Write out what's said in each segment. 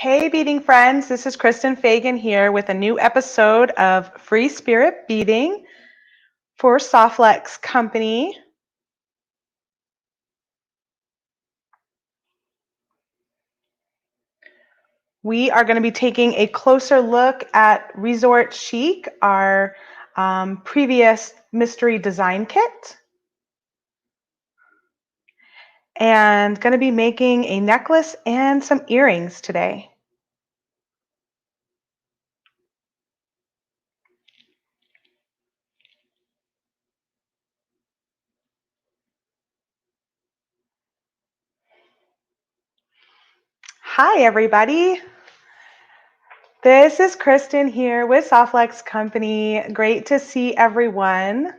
Hey, beading friends, this is Kristen Fagan here with a new episode of Free Spirit Beading for Softlex Company. We are going to be taking a closer look at Resort Chic, our previous mystery design kit, and going to be making a necklace and some earrings today. Hi, everybody. This is Kristen here with Softlex Company. Great to see everyone.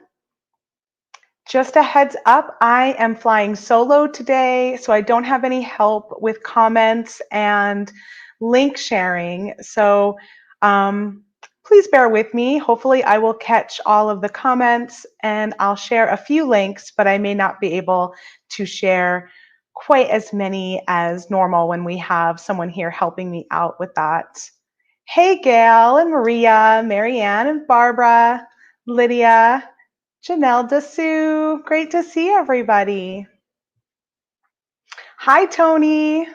Just a heads up, I am flying solo today, so I don't have any help with comments and link sharing. So please bear with me. Hopefully I will catch all of the comments and I'll share a few links, but I may not be able to share quite as many as normal when we have someone here helping me out with that. Hey, Gail and Maria, Marianne and Barbara, Lydia, Janelle Dessou, great to see everybody. Hi, Tony.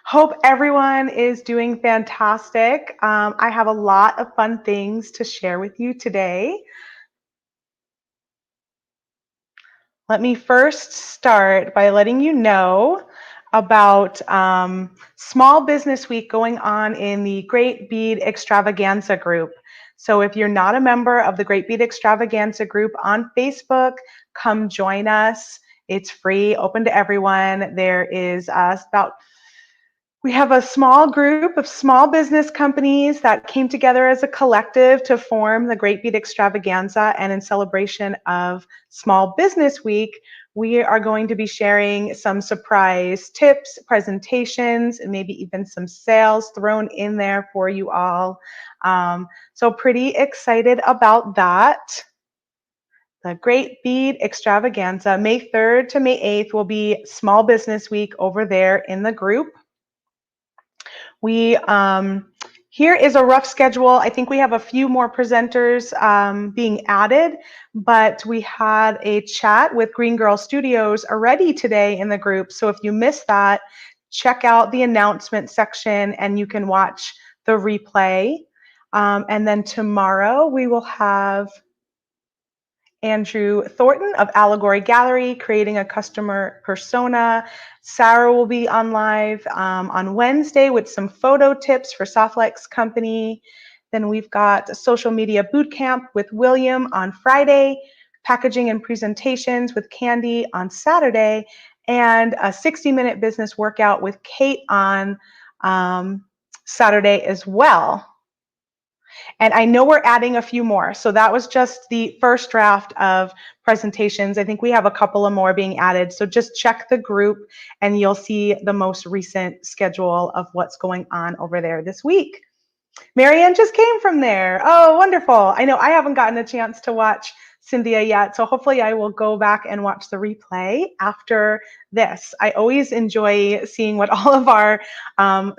Hope everyone is doing fantastic. I have a lot of fun things to share with you today. Let me first start by letting you know about Small Business Week going on in the Great Bead Extravaganza group. So if you're not a member of the Great Bead Extravaganza group on Facebook, come join us. It's free, open to everyone. There is we have a small group of small business companies that came together as a collective to form the Great Bead Extravaganza, and in celebration of Small Business Week, we are going to be sharing some surprise tips, presentations, and maybe even some sales thrown in there for you all. So pretty excited about that. The Great Bead Extravaganza, May 3rd to May 8th will be Small Business Week over there in the group. Here is a rough schedule. I think we have a few more presenters being added, but we had a chat with Green Girl Studios already today in the group. So if you missed that, check out the announcement section and you can watch the replay. And then tomorrow we will have Andrew Thornton of Allegory Gallery creating a customer persona. Sarah will be on live on Wednesday with some photo tips for Softlex Company. Then we've got a social media boot camp with William on Friday, packaging and presentations with Candy on Saturday, and a 60-minute business workout with Kate on Saturday as well. And I know we're adding a few more. So that was just the first draft of presentations. I think we have a couple of more being added. So just check the group and you'll see the most recent schedule of what's going on over there this week. Marianne just came from there. Oh, wonderful. I know I haven't gotten a chance to watch Cynthia yet, so hopefully I will go back and watch the replay after this. I always enjoy seeing what all of our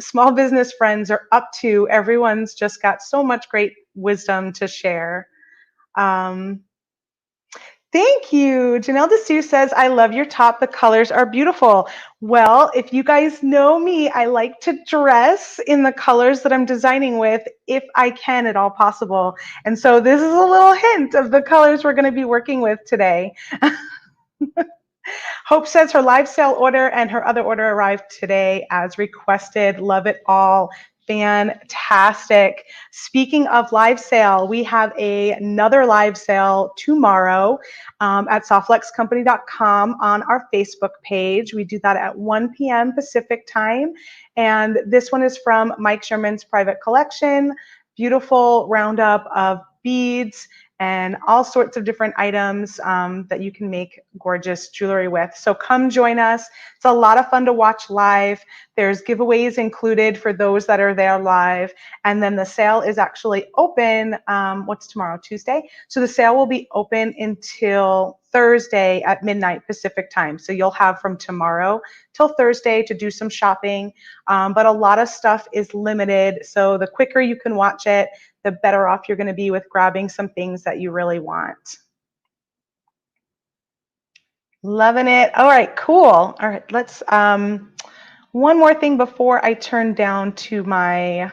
small business friends are up to. Everyone's just got so much great wisdom to share. Thank you. Janelle Dessou says, I love your top. The colors are beautiful. Well, if you guys know me, I like to dress in the colors that I'm designing with if I can at all possible. And so this is a little hint of the colors we're going to be working with today. Hope says her live sale order and her other order arrived today as requested. Love it all. Fantastic. Speaking of live sale, we have another live sale tomorrow at softlexcompany.com on our Facebook page. We do that at 1 p.m. Pacific time. And this one is from Mike Sherman's private collection. Beautiful roundup of beads and all sorts of different items that you can make gorgeous jewelry with. So come join us. It's a lot of fun to watch live. There's giveaways included for those that are there live. And then the sale is actually open, what's tomorrow, Tuesday? So the sale will be open until Thursday at midnight Pacific time. So you'll have from tomorrow till Thursday to do some shopping. But a lot of stuff is limited. So the quicker you can watch it, the better off you're going to be with grabbing some things that you really want. Loving it. All right, cool. All right, let's, one more thing before I turn down to my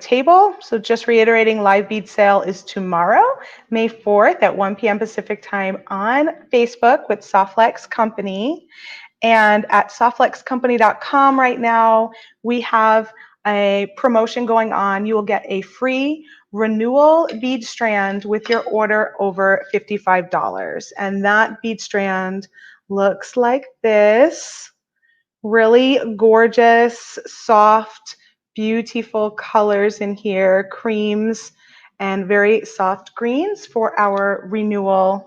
table. So just reiterating, live bead sale is tomorrow, May 4th at 1 p.m. Pacific time on Facebook with Softlex Company. And at softflexcompany.com right now, we have a promotion going on. You will get a free renewal bead strand with your order over $55. And that bead strand looks like this. Really gorgeous, soft, beautiful colors in here, creams and very soft greens for our renewal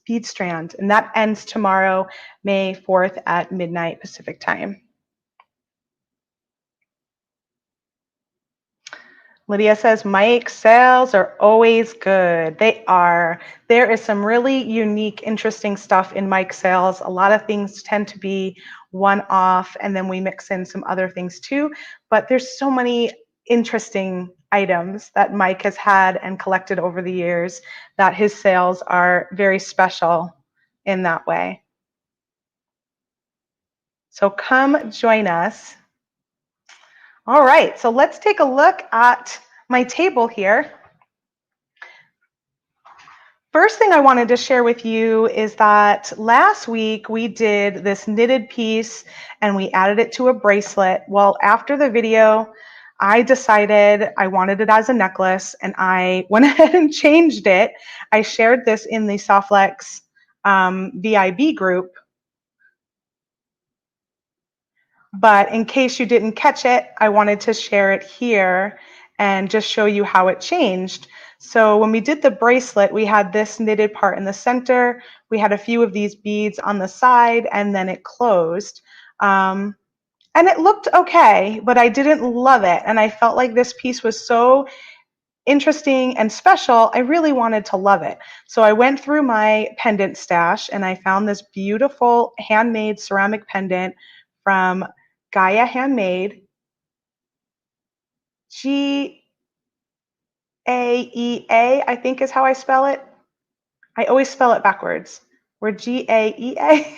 bead strand. And that ends tomorrow, May 4th at midnight Pacific time. Lydia says, Mike, sales are always good. They are. There is some really unique, interesting stuff in Mike sales. A lot of things tend to be one-off, and then we mix in some other things too. But there's so many interesting items that Mike has had and collected over the years that his sales are very special in that way. So come join us. All right, so let's take a look at my table here. First thing I wanted to share with you is that last week we did this knitted piece and we added it to a bracelet. Well, after the video, I decided I wanted it as a necklace and I went ahead and changed it. I shared this in the Softlex VIB group. But in case you didn't catch it, I wanted to share it here and just show you how it changed. So when we did the bracelet, we had this knitted part in the center. We had a few of these beads on the side, and then it closed. And it looked okay, but I didn't love it. And I felt like this piece was so interesting and special, I really wanted to love it. So I went through my pendant stash and I found this beautiful handmade ceramic pendant from Gaia Handmade, Gaea, I think is how I spell it. I always spell it backwards. Or Gaea.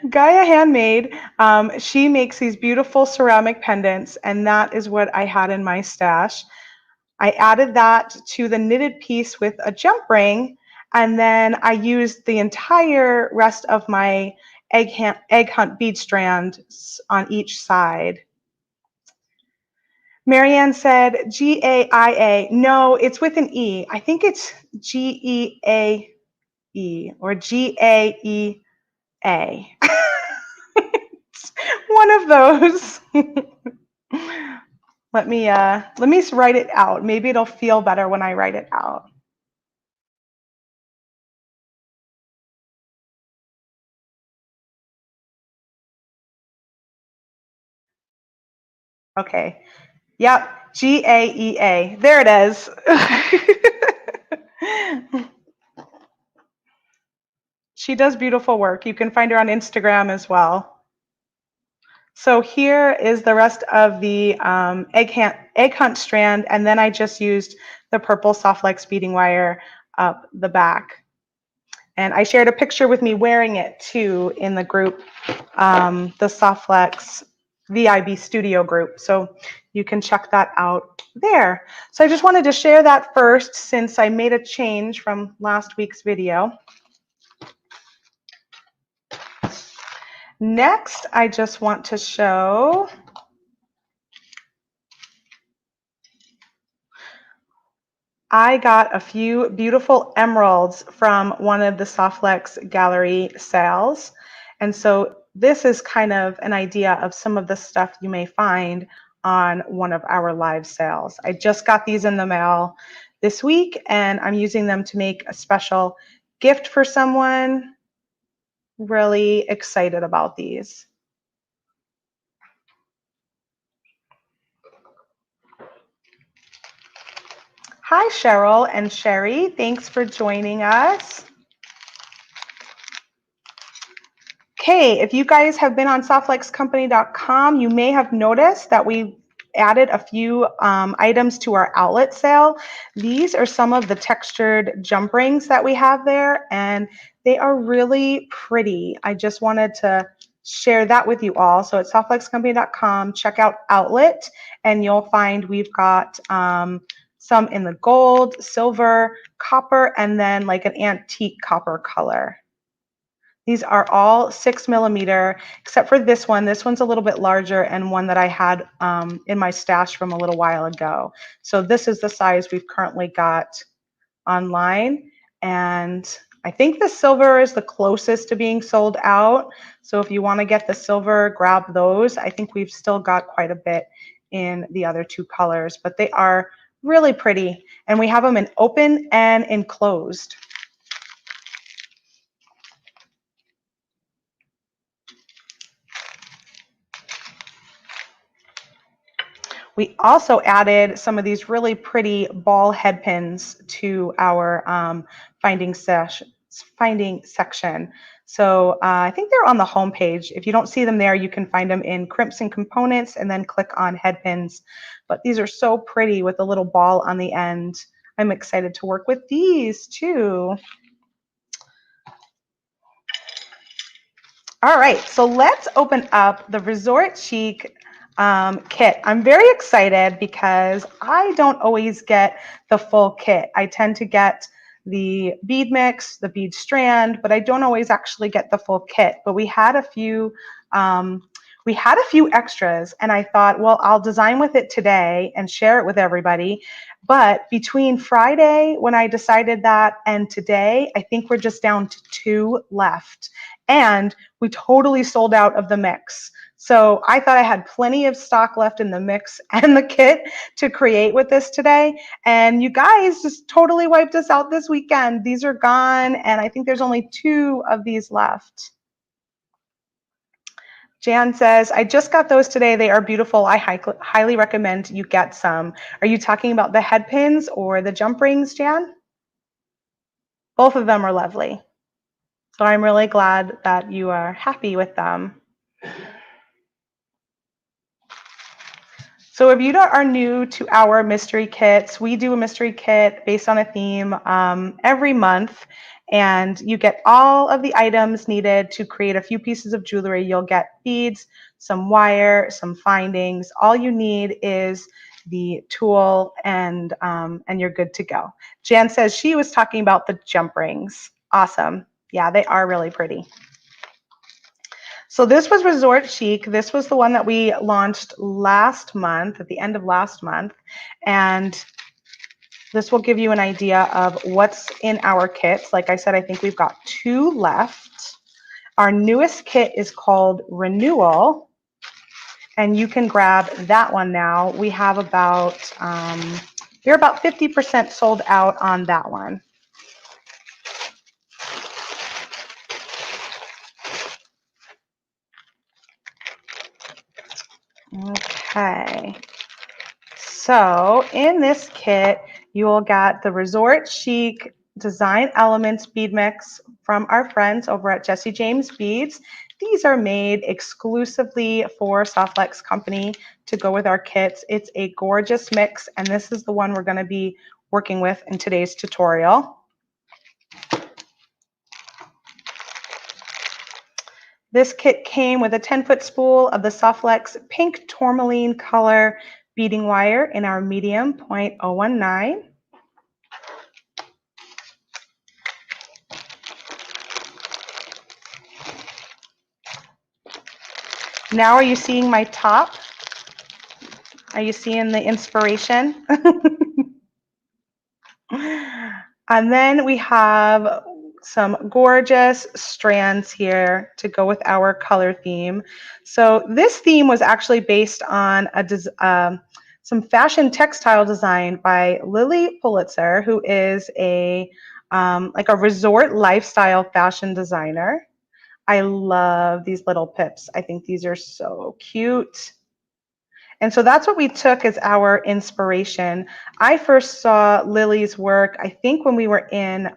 Gaia Handmade, she makes these beautiful ceramic pendants, and that is what I had in my stash. I added that to the knitted piece with a jump ring, and then I used the entire rest of my egg hunt bead strand on each side. Marianne said Gaia. No, it's with an E. I think it's Geae or Gaea. One of those. Let me write it out. Maybe it'll feel better when I write it out. Okay. Yep. Gaea. There it is. She does beautiful work. You can find her on Instagram as well. So here is the rest of the egg hunt strand, and then I just used the purple Softlex beading wire up the back. And I shared a picture with me wearing it too in the group, the Softlex VIB Studio group. So you can check that out there. So I just wanted to share that first since I made a change from last week's video. Next, I just want to show I got a few beautiful emeralds from one of the Softlex gallery sales. And so this is kind of an idea of some of the stuff you may find on one of our live sales. I just got these in the mail this week and I'm using them to make a special gift for someone. Really excited about these. Hi, Cheryl and Sherry. Thanks for joining us. Okay, if you guys have been on softflexcompany.com, you may have noticed that we added a few items to our outlet sale. These are some of the textured jump rings that we have there, and they are really pretty. I just wanted to share that with you all. So at softflexcompany.com, check out outlet, and you'll find we've got some in the gold, silver, copper, and then like an antique copper color. These are all 6mm, except for this one. This one's a little bit larger and one that I had in my stash from a little while ago. So this is the size we've currently got online. And I think the silver is the closest to being sold out. So if you want to get the silver, grab those. I think we've still got quite a bit in the other two colors, but they are really pretty. And we have them in open and enclosed. We also added some of these really pretty ball head pins to our finding section. So I think they're on the home page. If you don't see them there, you can find them in crimps and components and then click on head pins. But these are so pretty with a little ball on the end. I'm excited to work with these too. All right, so let's open up the Resort Chic kit. I'm very excited because I don't always get the full kit. I tend to get the bead mix, the bead strand, but I don't always actually get the full kit. But we had a few extras, and I thought, well, I'll design with it today and share it with everybody. But between Friday, when I decided that, and today, I think we're just down to 2 left. And we totally sold out of the mix. So I thought I had plenty of stock left in the mix and the kit to create with this today. And you guys just totally wiped us out this weekend. These are gone, and I think there's only 2 of these left. Jan says, I just got those today. They are beautiful. I highly recommend you get some. Are you talking about the head pins or the jump rings, Jan? Both of them are lovely. So I'm really glad that you are happy with them. So if you are new to our mystery kits, we do a mystery kit based on a theme every month, and you get all of the items needed to create a few pieces of jewelry. You'll get beads, some wire, some findings. All you need is the tool, and you're good to go. Jan says she was talking about the jump rings. Awesome. Yeah, they are really pretty. So this was Resort Chic. This was the one that we launched last month, at the end of last month. And this will give you an idea of what's in our kits. Like I said, I think we've got 2 left. Our newest kit is called Renewal, and you can grab that one now. We have about, we're about 50% sold out on that one. Okay, so in this kit, you will get the Resort Chic Design Elements bead mix from our friends over at Jesse James Beads. These are made exclusively for Softflex Company to go with our kits. It's a gorgeous mix, and this is the one we're going to be working with in today's tutorial. This kit came with a 10-foot spool of the Softflex pink tourmaline color beading wire in our medium 0.019. Now are you seeing my top? Are you seeing the inspiration? And then we have some gorgeous strands here to go with our color theme. So this theme was actually based on some fashion textile design by Lily Pulitzer, who is like a resort lifestyle fashion designer. I love these little pips. I think these are so cute. And so that's what we took as our inspiration. I first saw Lily's work, I think, when we were in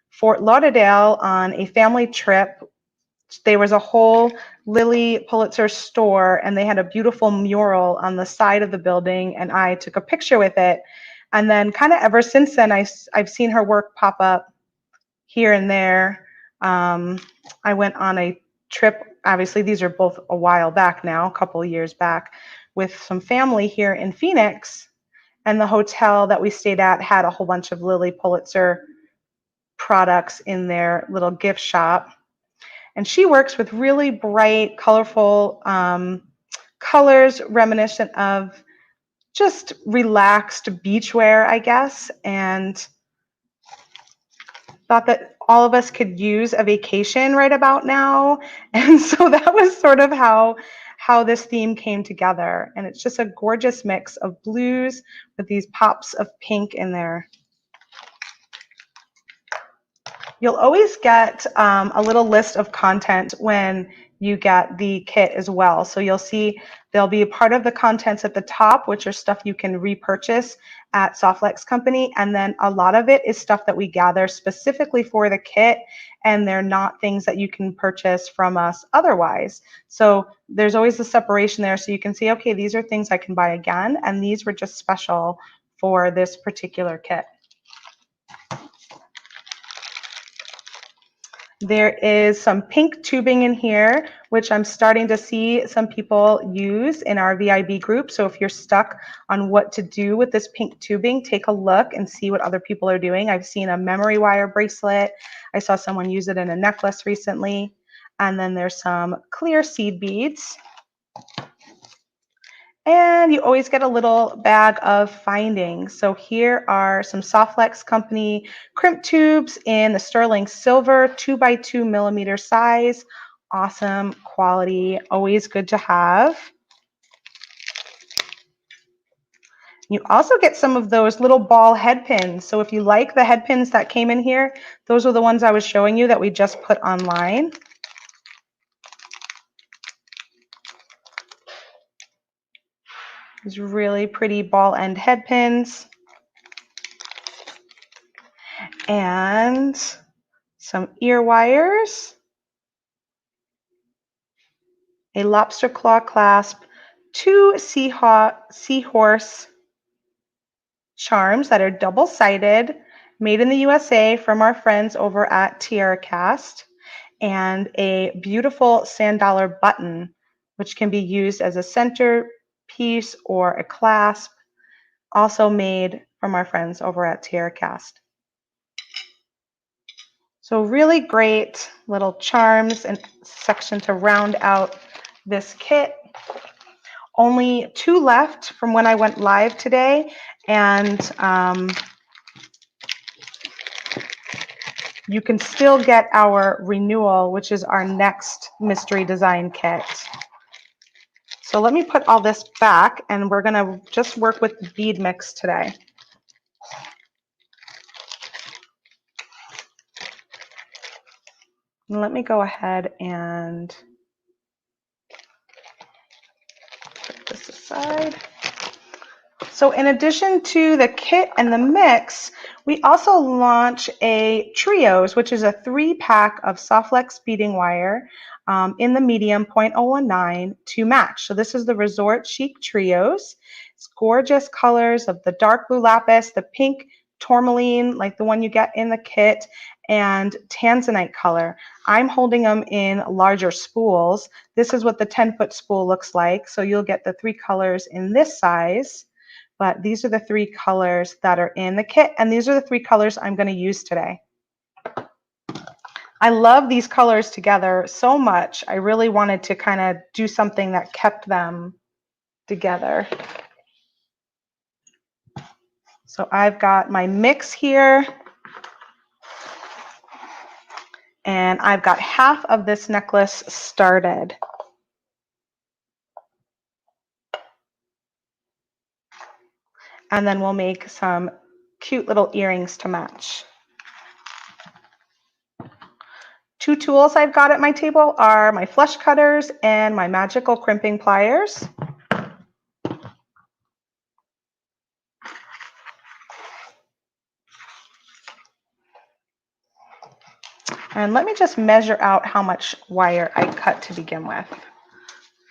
Fort Lauderdale on a family trip. There was a whole Lily Pulitzer store, and they had a beautiful mural on the side of the building, and I took a picture with it. And then kind of ever since then, I've seen her work pop up here and there. I went on a trip, obviously these are both a while back now, a couple of years back, with some family here in Phoenix, and the hotel that we stayed at had a whole bunch of Lily Pulitzer products in their little gift shop. And she works with really bright, colorful colors reminiscent of just relaxed beachwear, I guess, and thought that all of us could use a vacation right about now. And so that was sort of how this theme came together. And it's just a gorgeous mix of blues with these pops of pink in there. You'll always get a little list of content when you get the kit as well. So you'll see there'll be a part of the contents at the top, which are stuff you can repurchase at Softlex Company. And then a lot of it is stuff that we gather specifically for the kit, and they're not things that you can purchase from us otherwise. So there's always a separation there, so you can see, okay, these are things I can buy again, and these were just special for this particular kit. There is some pink tubing in here, which I'm starting to see some people use in our VIB group. So if you're stuck on what to do with this pink tubing, take a look and see what other people are doing. I've seen a memory wire bracelet. I saw someone use it in a necklace recently. And then there's some clear seed beads. And you always get a little bag of findings. So here are some Softlex Company crimp tubes in the sterling silver 2x2 millimeter size. Awesome quality, always good to have. You also get some of those little ball head pins. So if you like the head pins that came in here, those are the ones I was showing you that we just put online. These really pretty ball end head pins. And some ear wires, a lobster claw clasp, 2 seahorse charms that are double-sided, made in the USA from our friends over at Tiara Cast, and a beautiful sand dollar button, which can be used as a centerpiece or a clasp, also made from our friends over at Tiara Cast. So really great little charms and section to round out this kit. Only 2 left from when I went live today, and you can still get our renewal, which is our next mystery design kit. So let me put all this back, and we're going to just work with the bead mix today. Let me go ahead and put this aside. So in addition to the kit and the mix, we also launch a trios, which is a 3-pack of Softlex beading wire in the medium 0.019 to match. So this is the Resort Chic Trios. It's gorgeous colors of the dark blue lapis, the pink tourmaline, like the one you get in the kit, and tanzanite color. I'm holding them in larger spools. This is what the 10-foot spool looks like. So you'll get the 3 colors in this size. But these are the 3 colors that are in the kit, and these are the 3 colors I'm going to use today. I love these colors together so much. I really wanted to kind of do something that kept them together. So I've got my mix here, and I've got half of this necklace started. And then we'll make some cute little earrings to match. 2 tools I've got at my table are my flush cutters and my magical crimping pliers. And let me just measure out how much wire I cut to begin with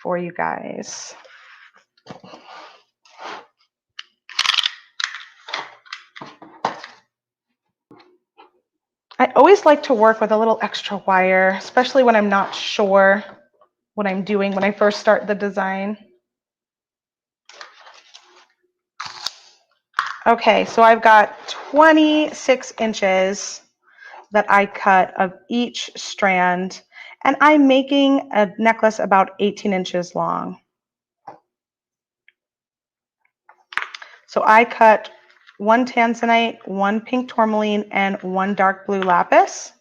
for you guys. I always like to work with a little extra wire, especially when I'm not sure what I'm doing when I first start the design. Okay, so I've got 26 inches that I cut of each strand, and I'm making a necklace about 18 inches long. So I cut one tanzanite, one pink tourmaline, and one dark blue lapis.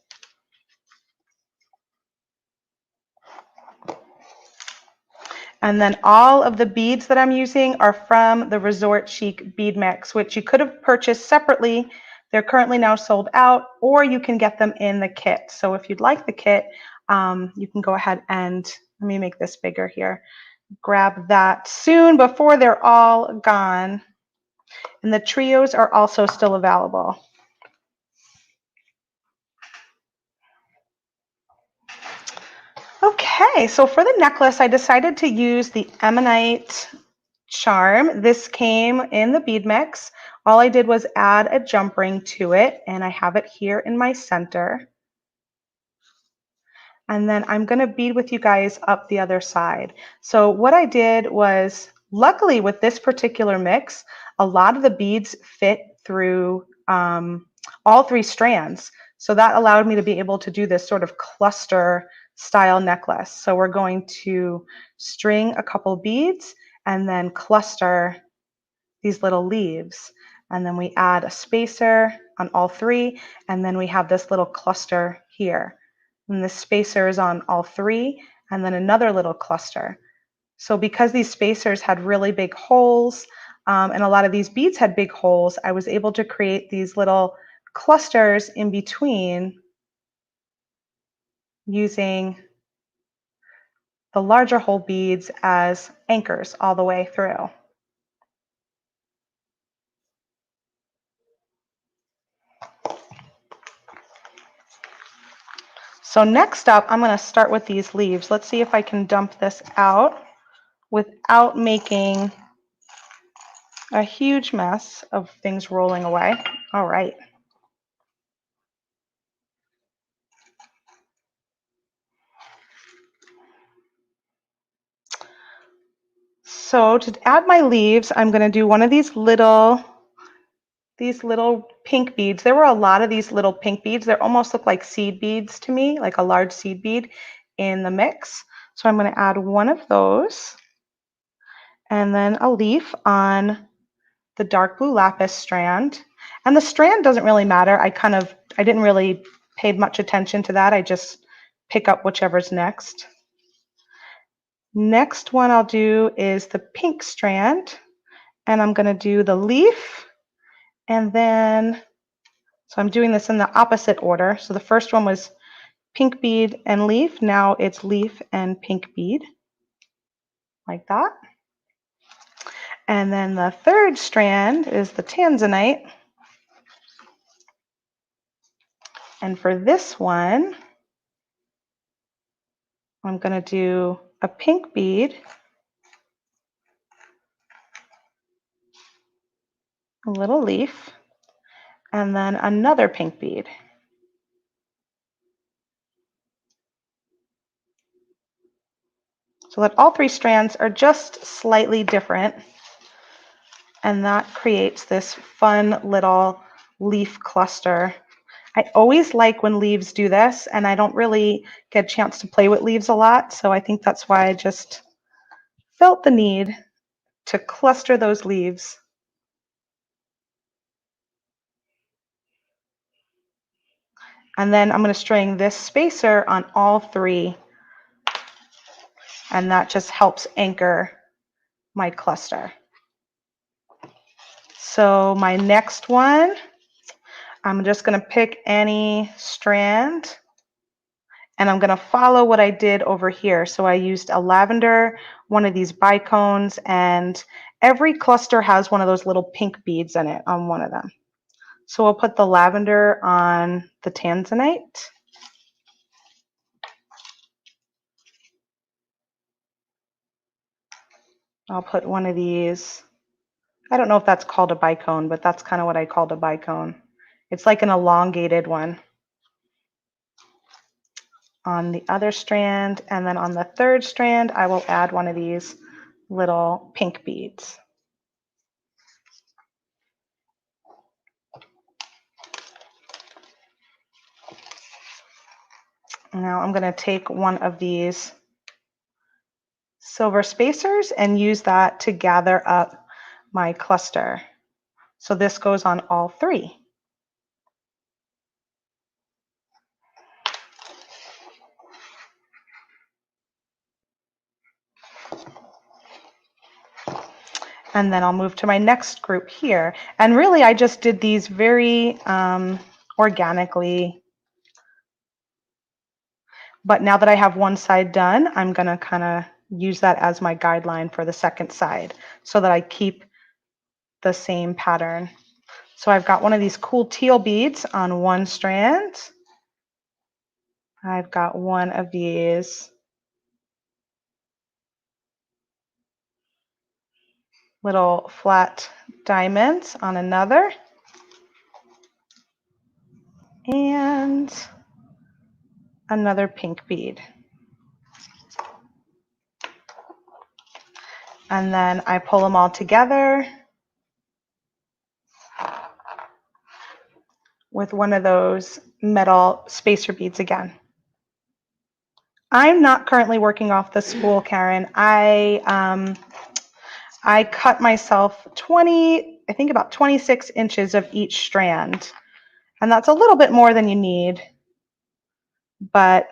And then all of the beads that I'm using are from the Resort Chic bead mix, which you could have purchased separately. They're currently now sold out, or you can get them in the kit. So if you'd like the kit, you can go ahead and, let me make this bigger here, grab that soon before they're all gone. And the trios are also still available. Okay, so for the necklace, I decided to use the ammonite charm. This came in the bead mix. All I did was add a jump ring to it, and I have it here in my center. And then I'm going to bead with you guys up the other side. So what I did was, luckily with this particular mix, a lot of the beads fit through all three strands. So that allowed me to be able to do this sort of cluster style necklace. So we're going to string a couple beads and then cluster these little leaves. And then we add a spacer on all three, and then we have this little cluster here. And the spacer is on all three, and then another little cluster. So because these spacers had really big holes, and a lot of these beads had big holes, I was able to create these little clusters in between using the larger hole beads as anchors all the way through. So next up, I'm going to start with these leaves. Let's see if I can dump this out without making a huge mess of things rolling away. All right. So to add my leaves, I'm going to do one of these little pink beads. There were a lot of these little pink beads. They almost look like seed beads to me, like a large seed bead in the mix. So I'm going to add one of those and then a leaf on the dark blue lapis strand. And the strand doesn't really matter. I didn't really pay much attention to that. I just pick up whichever's next. Next one I'll do is the pink strand, and I'm going to do the leaf, and then, so I'm doing this in the opposite order. So the first one was pink bead and leaf. Now it's leaf and pink bead, like that. And then the third strand is the tanzanite. And for this one, I'm going to do a pink bead, a little leaf, and then another pink bead. So that all three strands are just slightly different, and that creates this fun little leaf cluster. I always like when leaves do this, and I don't really get a chance to play with leaves a lot, so I think that's why I just felt the need to cluster those leaves. And then I'm going to string this spacer on all three, and that just helps anchor my cluster. So my next one, I'm just going to pick any strand, and I'm going to follow what I did over here. So I used a lavender, one of these bicones, and every cluster has one of those little pink beads in it on one of them. So we'll put the lavender on the tanzanite. I'll put one of these. I don't know if that's called a bicone, but that's kind of what I called a bicone. It's like an elongated one on the other strand, and then on the third strand, I will add one of these little pink beads. Now I'm going to take one of these silver spacers and use that to gather up my cluster. So this goes on all three. And then I'll move to my next group here. And really, I just did these very organically. But now that I have one side done, I'm going to kind of use that as my guideline for the second side so that I keep the same pattern. So I've got one of these cool teal beads on one strand. I've got one of these little flat diamonds on another. And another pink bead. And then I pull them all together with one of those metal spacer beads again. I'm not currently working off the spool, Karen. I cut myself I think about 26 inches of each strand. And that's a little bit more than you need. But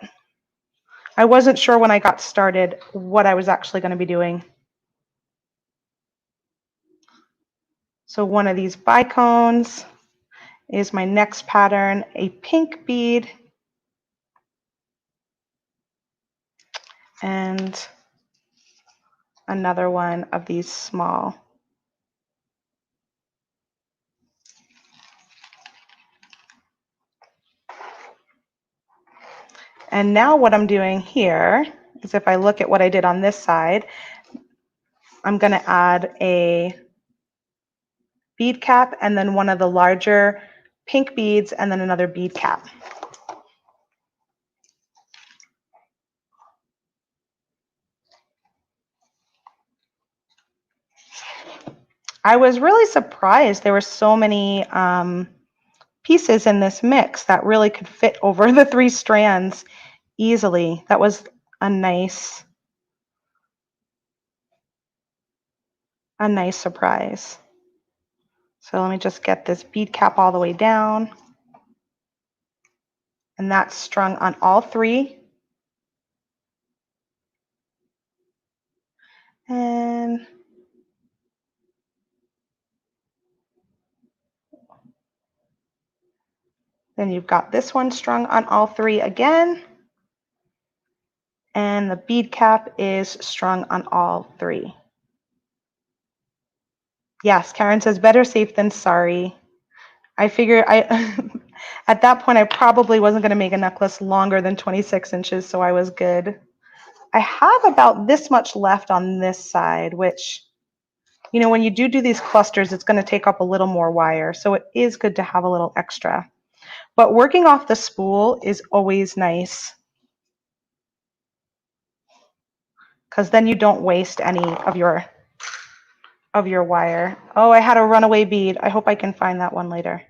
I wasn't sure when I got started what I was actually going to be doing. So one of these bicones is my next pattern, a pink bead and another one of these small. And now what I'm doing here is if I look at what I did on this side, I'm going to add a bead cap and then one of the larger pink beads and then another bead cap. I was really surprised there were so many pieces in this mix that really could fit over the three strands easily. That was a nice surprise. So let me just get this bead cap all the way down. And that's strung on all three. And then you've got this one strung on all three again. And the bead cap is strung on all three. Yes, Karen says better safe than sorry. I figured at that point I probably wasn't going to make a necklace longer than 26 inches, so I was good. I have about this much left on this side, which, you know, when you do these clusters, it's going to take up a little more wire, so it is good to have a little extra. But working off the spool is always nice because then you don't waste any of your wire. Oh, I had a runaway bead. I hope I can find that one later.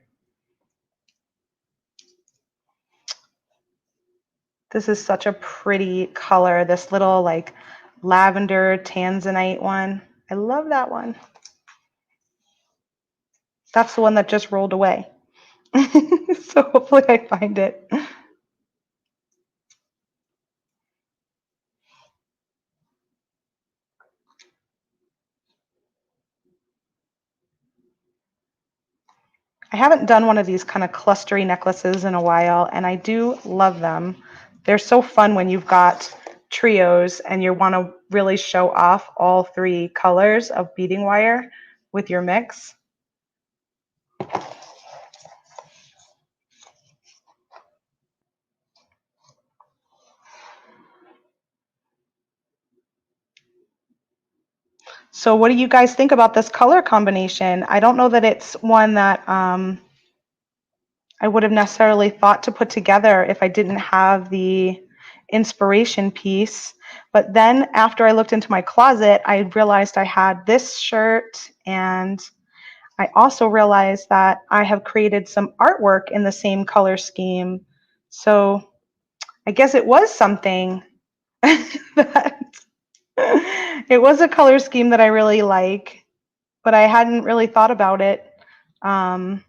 This is such a pretty color, this little like lavender tanzanite one. I love that one. That's the one that just rolled away. So hopefully I find it. I haven't done one of these kind of clustery necklaces in a while, and I do love them. They're so fun when you've got trios and you want to really show off all three colors of beading wire with your mix. So what do you guys think about this color combination? I don't know that it's one that I would have necessarily thought to put together if I didn't have the inspiration piece. But then after I looked into my closet, I realized I had this shirt, and I also realized that I have created some artwork in the same color scheme. So I guess it was something that it was a color scheme that I really like, but I hadn't really thought about it um,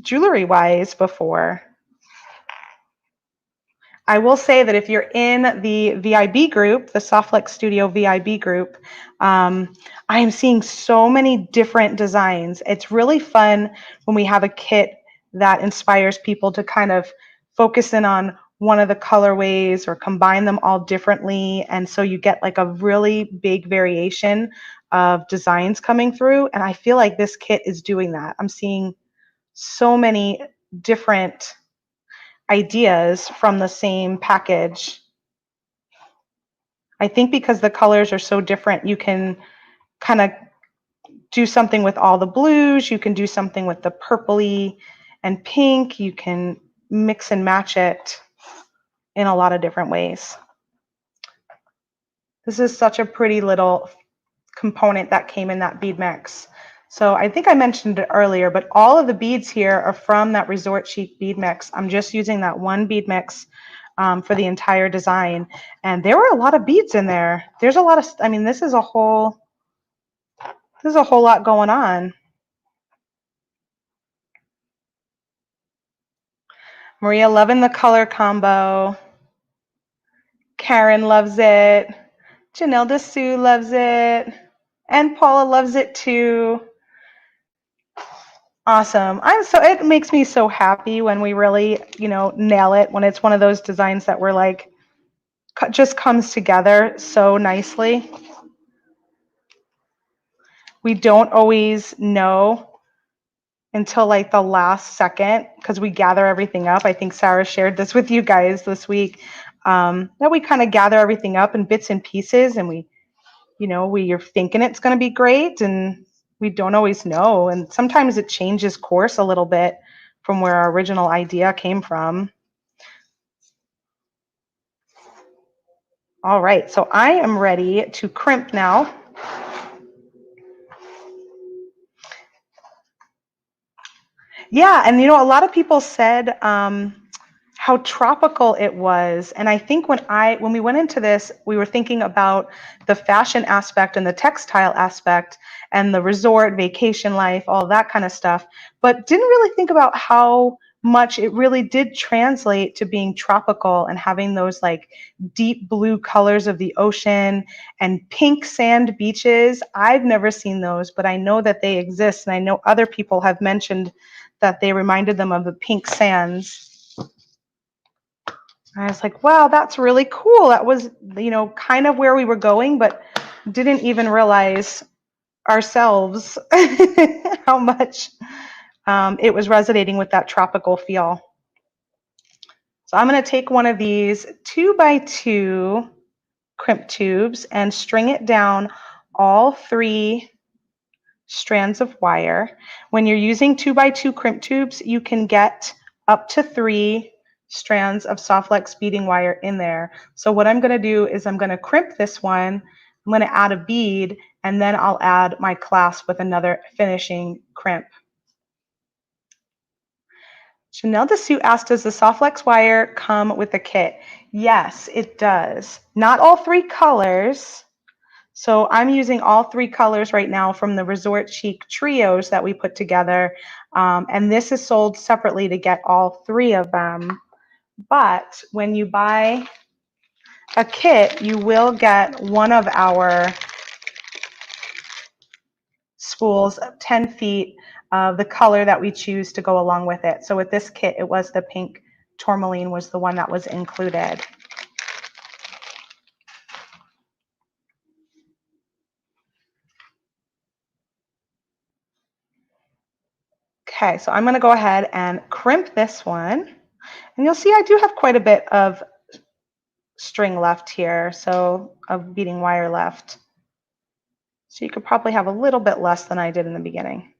jewelry wise before. I will say that if you're in the VIB group, the Softflex Studio VIB group, I am seeing so many different designs. It's really fun when we have a kit that inspires people to kind of focus in on one of the colorways or combine them all differently. And so you get like a really big variation of designs coming through. And I feel like this kit is doing that. I'm seeing so many different ideas from the same package. I think because the colors are so different, you can kind of do something with all the blues, you can do something with the purpley and pink, you can mix and match it in a lot of different ways. This is such a pretty little component that came in that bead mix. So I think I mentioned it earlier, but all of the beads here are from that Resort Chic bead mix. I'm just using that one bead mix for the entire design. And there were a lot of beads in there. There's a lot of, I mean, this is a whole lot going on. Maria loving the color combo. Karen loves it. Janelle DeSue loves it. And Paula loves it too. Awesome. It makes me so happy when we really, nail it, when it's one of those designs that we're like, just comes together so nicely. We don't always know until like the last second because we gather everything up. I think Sarah shared this with you guys this week, that we kind of gather everything up in bits and pieces, and you're thinking it's going to be great, and we don't always know. And sometimes it changes course a little bit from where our original idea came from. All right, so I am ready to crimp now. Yeah, and a lot of people said how tropical it was. And I think when we went into this, we were thinking about the fashion aspect and the textile aspect and the resort, vacation life, all that kind of stuff, but didn't really think about how much it really did translate to being tropical and having those like deep blue colors of the ocean and pink sand beaches. I've never seen those, but I know that they exist, and I know other people have mentioned that they reminded them of the pink sands. I was like, wow, that's really cool. That was, kind of where we were going, but didn't even realize ourselves how much it was resonating with that tropical feel. So I'm going to take one of these 2x2 crimp tubes and string it down all 3 strands of wire. When you're using 2x2 crimp tubes, you can get up to 3 strands of Softflex beading wire in there. So what I'm going to do is I'm going to crimp this one, I'm going to add a bead, and then I'll add my clasp with another finishing crimp. Chanel DeSue asked, does the Softflex wire come with the kit? Yes, it does. Not all 3 colors. So I'm using all 3 colors right now from the Resort Chic trios that we put together. And this is sold separately to get all 3 of them. But when you buy a kit, you will get one of our spools of 10 feet of the color that we choose to go along with it. So with this kit, it was the pink tourmaline was the one that was included. Okay, so I'm going to go ahead and crimp this one. And you'll see I do have quite a bit of string left here, so of beading wire left. So you could probably have a little bit less than I did in the beginning.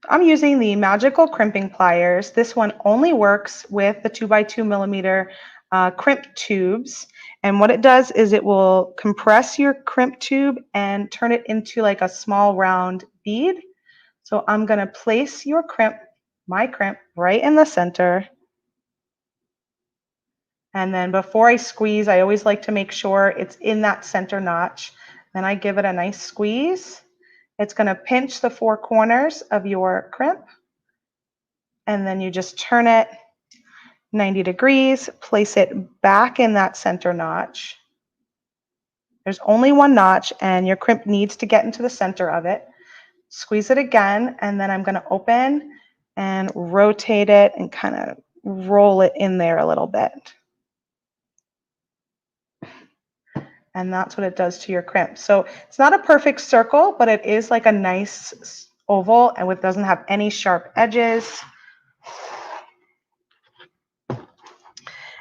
I'm using the Magical Crimping Pliers. This one only works with the 2x2 mm crimp tubes. And what it does is it will compress your crimp tube and turn it into like a small round bead. So I'm going to place my crimp, right in the center. And then before I squeeze, I always like to make sure it's in that center notch. Then I give it a nice squeeze. It's going to pinch the four corners of your crimp. And then you just turn it 90 degrees, place it back in that center notch. There's only one notch and your crimp needs to get into the center of it. Squeeze it again, and then I'm going to open and rotate it and kind of roll it in there a little bit. And that's what it does to your crimp. So it's not a perfect circle, but it is like a nice oval, and it doesn't have any sharp edges.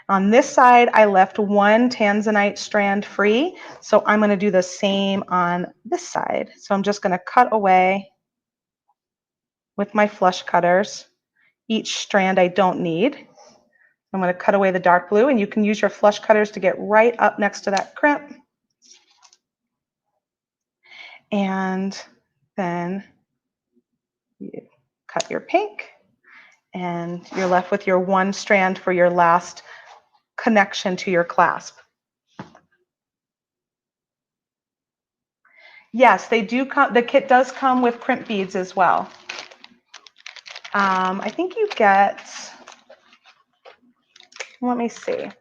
On this side, I left one tanzanite strand free, so I'm going to do the same on this side. So I'm just going to cut away with my flush cutters. Each strand I don't need. I'm going to cut away the dark blue, and you can use your flush cutters to get right up next to that crimp. And then you cut your pink, and you're left with your one strand for your last connection to your clasp. Yes, they do come. The kit does come with crimp beads as well. I think you get, let me see.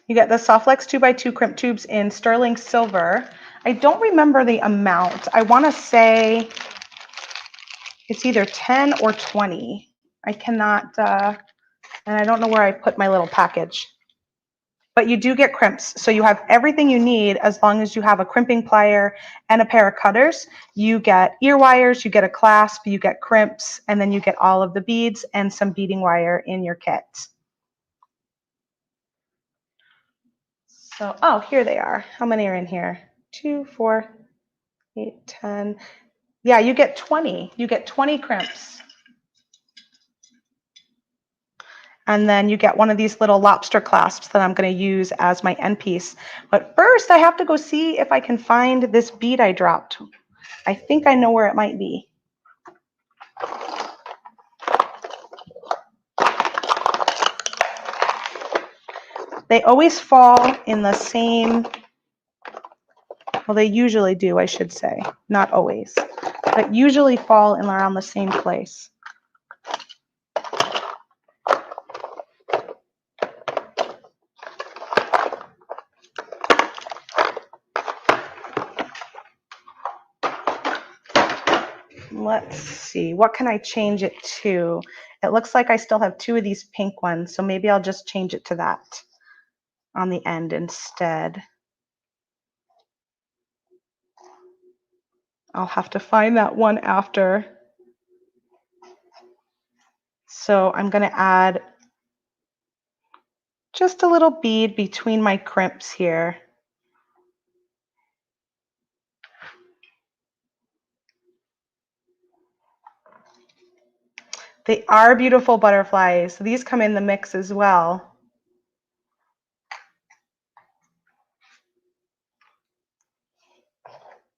You get the Softlex 2x2 crimp tubes in sterling silver. I don't remember the amount. I want to say it's either 10 or 20. I cannot, and I don't know where I put my little package. But you do get crimps, so you have everything you need as long as you have a crimping plier and a pair of cutters. You get ear wires, you get a clasp, you get crimps, and then you get all of the beads and some beading wire in your kit. So, oh, here they are. How many are in here? 2, 4, 8, 10. Yeah, you get 20. You get 20 crimps. And then you get one of these little lobster clasps that I'm going to use as my end piece. But first, I have to go see if I can find this bead I dropped. I think I know where it might be. They always fall in the same, well, they usually do, I should say. Not always, but usually fall in around the same place. Let's see, what can I change it to? It looks like I still have 2 of these pink ones, so maybe I'll just change it to that on the end instead. I'll have to find that one after. So I'm going to add just a little bead between my crimps here. They are beautiful butterflies. These come in the mix as well.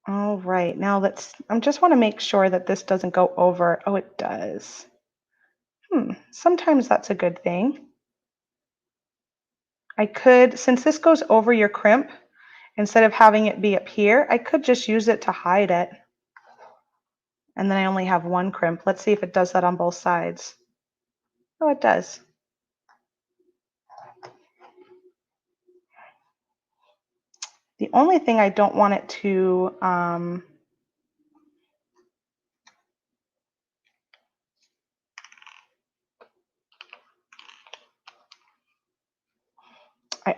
All right, now I just want to make sure that this doesn't go over. Oh, it does. Sometimes that's a good thing. I could, since this goes over your crimp, instead of having it be up here, I could just use it to hide it. And then I only have one crimp. Let's see if it does that on both sides. Oh, it does. The only thing I don't want it to, I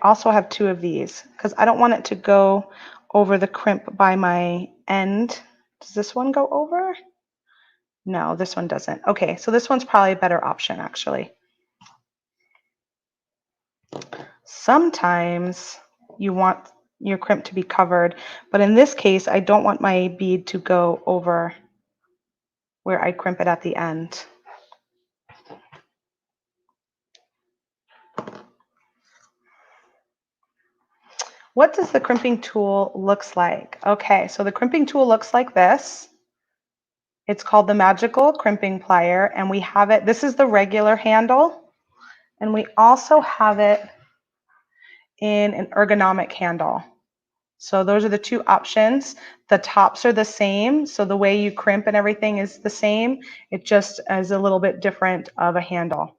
also have 2 of these because I don't want it to go over the crimp by my end. Does this one go over? No, this one doesn't. Okay, so this one's probably a better option actually. Sometimes you want your crimp to be covered. But in this case, I don't want my bead to go over where I crimp it at the end. What does the crimping tool looks like? Okay, so the crimping tool looks like this. It's called the Magical Crimping Plier, and we have it, this is the regular handle, and we also have it in an ergonomic handle. So those are the two options. The tops are the same, so the way you crimp and everything is the same. It just is a little bit different of a handle.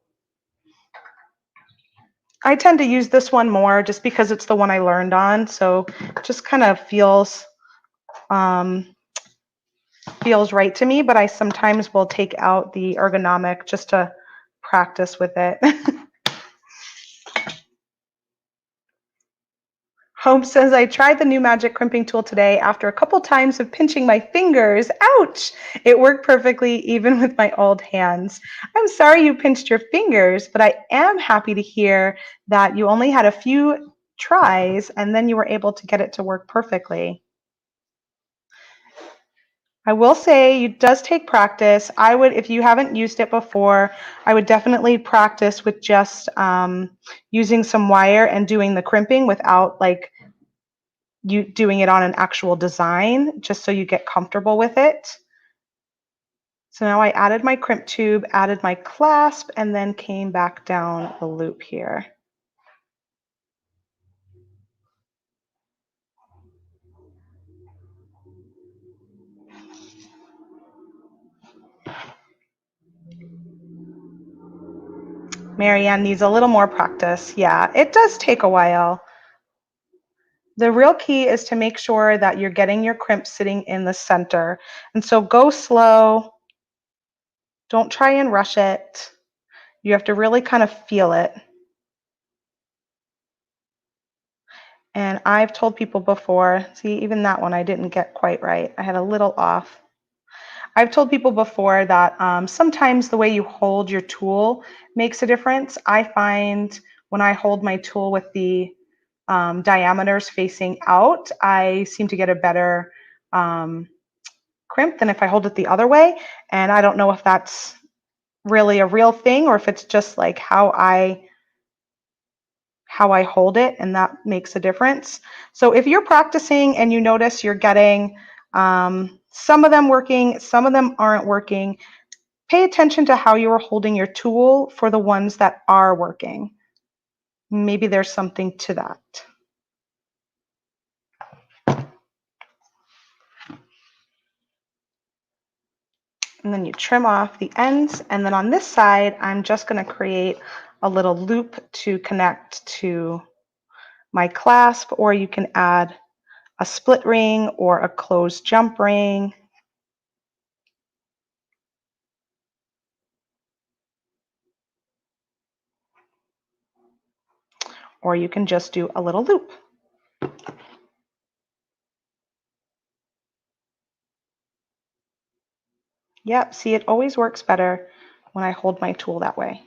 I tend to use this one more just because it's the one I learned on, so it just kind of feels right to me, but I sometimes will take out the ergonomic just to practice with it. Hope says, I tried the new magic crimping tool today. After a couple times of pinching my fingers, ouch, it worked perfectly even with my old hands. I'm sorry you pinched your fingers, but I am happy to hear that you only had a few tries and then you were able to get it to work perfectly. I will say it does take practice. I would, if you haven't used it before, I would definitely practice with just using some wire and doing the crimping without like you doing it on an actual design, just so you get comfortable with it. So now I added my crimp tube, added my clasp, and then came back down the loop here. Marianne needs a little more practice. Yeah, it does take a while. The real key is to make sure that you're getting your crimp sitting in the center. And so go slow. Don't try and rush it. You have to really kind of feel it. And I've told people before, see, even that one I didn't get quite right. I had a little off. I've told people before that sometimes the way you hold your tool makes a difference. I find when I hold my tool with the diameters facing out, I seem to get a better crimp than if I hold it the other way. And I don't know if that's really a real thing or if it's just like how I hold it, and that makes a difference. So if you're practicing and you notice you're getting some of them working, some of them aren't working, pay attention to how you are holding your tool for the ones that are working. Maybe there's something to that. And then you trim off the ends, and then on this side I'm just going to create a little loop to connect to my clasp, or you can add a split ring or a closed jump ring. Or you can just do a little loop. Yep, see, it always works better when I hold my tool that way.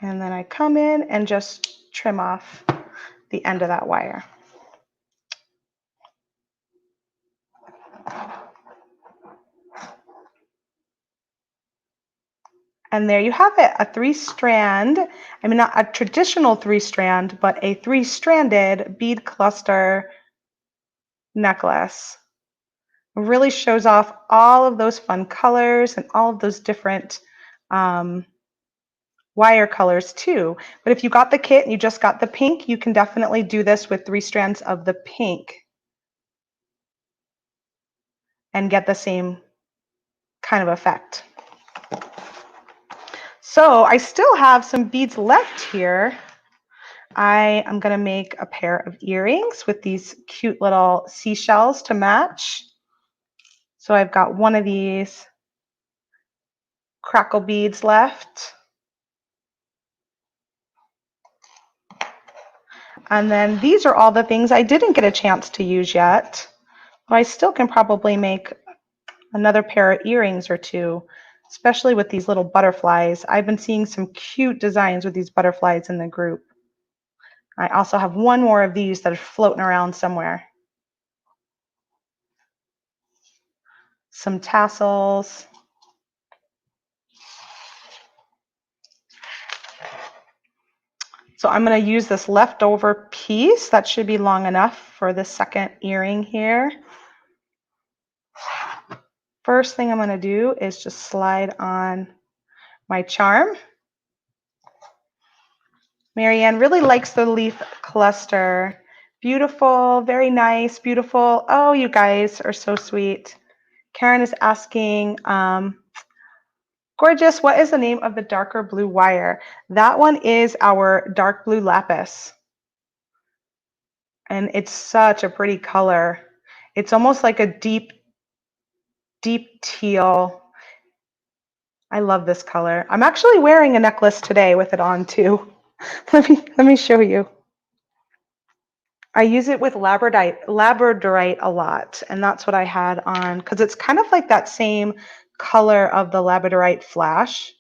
And then I come in and just trim off the end of that wire. And there you have it, a three-strand, I mean not a traditional three-strand, but a three-stranded bead cluster necklace. It really shows off all of those fun colors and all of those different wire colors too. But if you got the kit and you just got the pink, you can definitely do this with 3 strands of the pink and get the same kind of effect. So I still have some beads left here. I am going to make a pair of earrings with these cute little seashells to match. So I've got one of these crackle beads left. And then these are all the things I didn't get a chance to use yet, but I still can probably make another pair of earrings or two. especially with these little butterflies. I've been seeing some cute designs with these butterflies in the group. I also have one more of these that are floating around somewhere. Some tassels. So I'm going to use this leftover piece. That should be long enough for the second earring here. First thing I'm going to do is just slide on my charm. Marianne really likes the leaf cluster. Beautiful, very nice, beautiful. Oh, you guys are so sweet. Karen is asking, gorgeous, what is the name of the darker blue wire? That one is our dark blue lapis. And it's such a pretty color. It's almost like a deep teal. I love this color. I'm actually wearing a necklace today with it on too. Let me show you. I use it with labradorite a lot, and that's what I had on because it's kind of like that same color of the labradorite flash.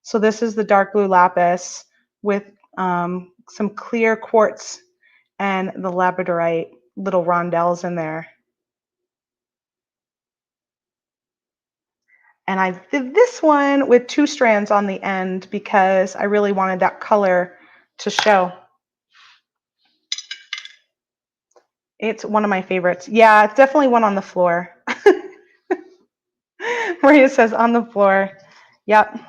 So this is the dark blue lapis with some clear quartz and the labradorite little rondelles in there. And I did this one with 2 strands on the end because I really wanted that color to show. It's one of my favorites. Yeah, it's definitely one on the floor. Maria says on the floor. Yep.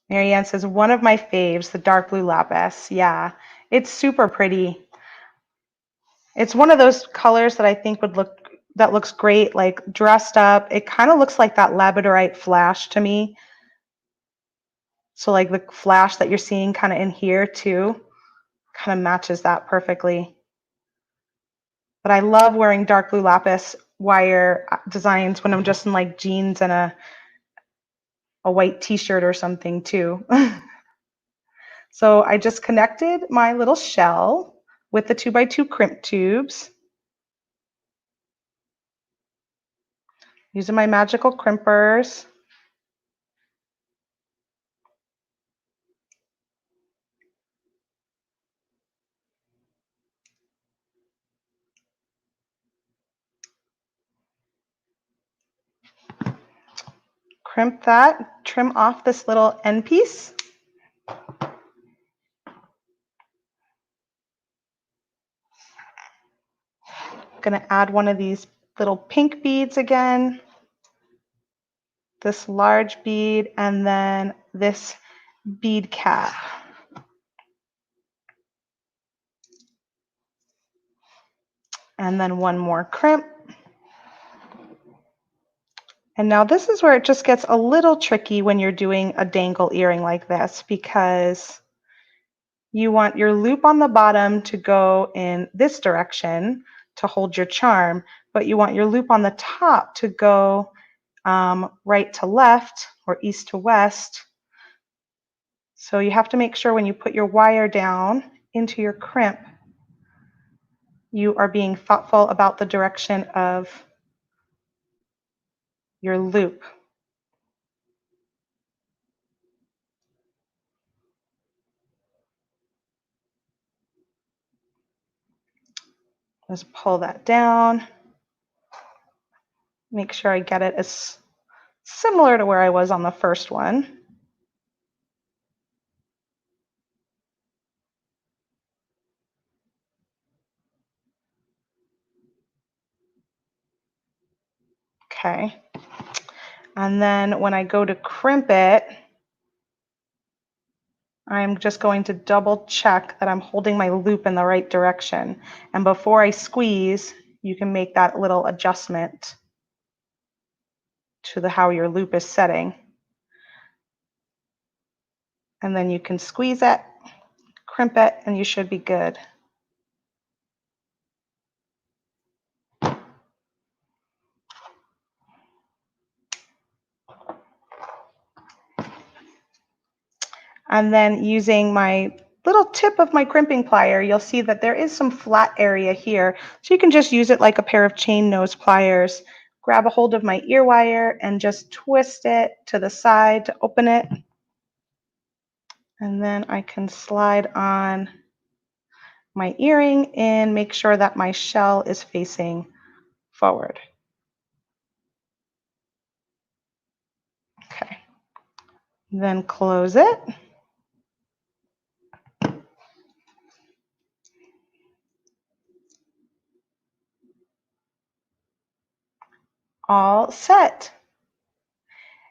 Marianne says one of my faves, the dark blue lapis. Yeah, it's super pretty. It's one of those colors that I think that looks great, like dressed up. It kind of looks like that labradorite flash to me. So like the flash that you're seeing kind of in here too, kind of matches that perfectly. But I love wearing dark blue lapis wire designs when I'm just in like jeans and a white t-shirt or something too. So I just connected my little shell with the 2x2 crimp tubes. Using my magical crimpers. Crimp that, trim off this little end piece. I'm gonna add one of these little pink beads again, this large bead, and then this bead cap. And then one more crimp. And now this is where it just gets a little tricky when you're doing a dangle earring like this, because you want your loop on the bottom to go in this direction to hold your charm, but you want your loop on the top to go right to left or east to west. So you have to make sure when you put your wire down into your crimp, you are being thoughtful about the direction of your loop. Just pull that down. Make sure I get it as similar to where I was on the first one. Okay. And then when I go to crimp it, I'm just going to double check that I'm holding my loop in the right direction. And before I squeeze, you can make that little adjustment to how your loop is setting. And then you can squeeze it, crimp it, and you should be good. And then using my little tip of my crimping plier, you'll see that there is some flat area here. So you can just use it like a pair of chain nose pliers. Grab a hold of my ear wire and just twist it to the side to open it. And then I can slide on my earring and make sure that my shell is facing forward. Okay. Then close it. All set.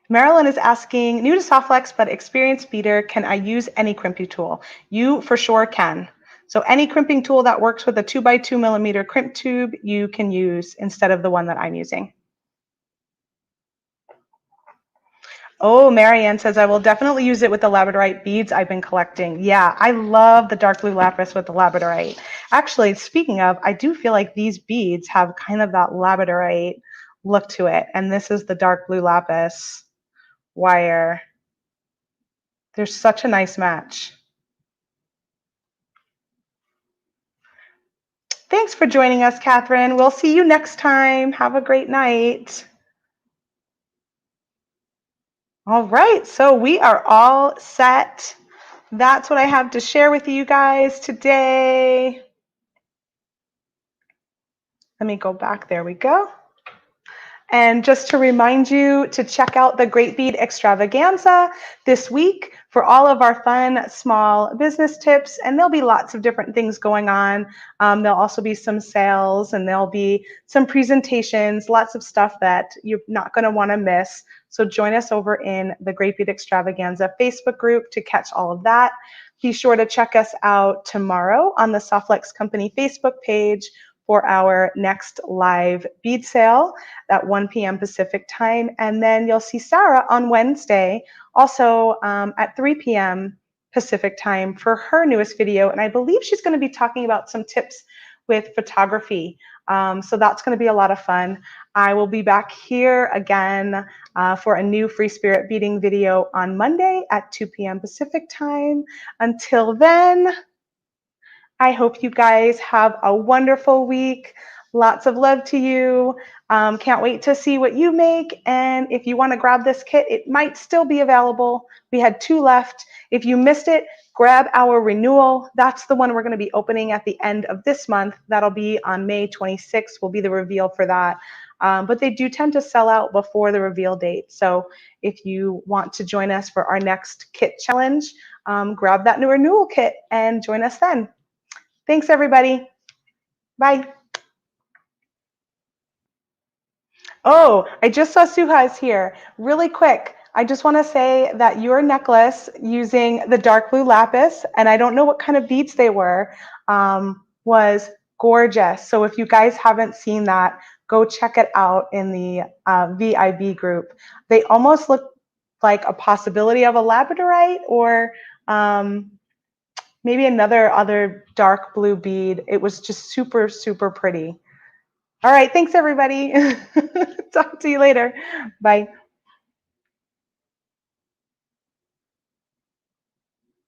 Marilyn is asking, new to Softflex but experienced beader, can I use any crimping tool? You for sure can. So any crimping tool that works with a 2x2 millimeter crimp tube, you can use instead of the one that I'm using. Oh, Marianne says, I will definitely use it with the labradorite beads I've been collecting. Yeah, I love the dark blue lapis with the labradorite. Actually, speaking of, I do feel like these beads have kind of that labradorite look to it. And this is the dark blue lapis wire. There's such a nice match. Thanks for joining us, Catherine. We'll see you next time. Have a great night. All right, so we are all set. That's what I have to share with you guys today. Let me go back. There we go. And just to remind you to check out the Great Bead Extravaganza this week for all of our fun small business tips. And there'll be lots of different things going on. There'll also be some sales and there'll be some presentations, lots of stuff that you're not going to want to miss. So join us over in the Great Bead Extravaganza Facebook group to catch all of that. Be sure to check us out tomorrow on the Softflex Company Facebook page for our next live bead sale at 1 p.m. Pacific time. And then you'll see Sarah on Wednesday, also at 3 p.m. Pacific time for her newest video. And I believe she's going to be talking about some tips with photography. So that's going to be a lot of fun. I will be back here again for a new Free Spirit Beading video on Monday at 2 p.m. Pacific time. Until then, I hope you guys have a wonderful week. Lots of love to you. Can't wait to see what you make. And if you want to grab this kit, it might still be available. We had 2 left. If you missed it, grab our renewal. That's the one we're going to be opening at the end of this month. That'll be on May 26th will be the reveal for that. But they do tend to sell out before the reveal date. So if you want to join us for our next kit challenge, grab that new renewal kit and join us then. Thanks, everybody. Bye. Oh, I just saw Suha's here. Really quick, I just want to say that your necklace using the dark blue lapis, and I don't know what kind of beads they were, was gorgeous. So if you guys haven't seen that, go check it out in the VIB group. They almost look like a possibility of a labradorite or maybe other dark blue bead. It was just super, super pretty. All right, thanks everybody. Talk to you later. Bye.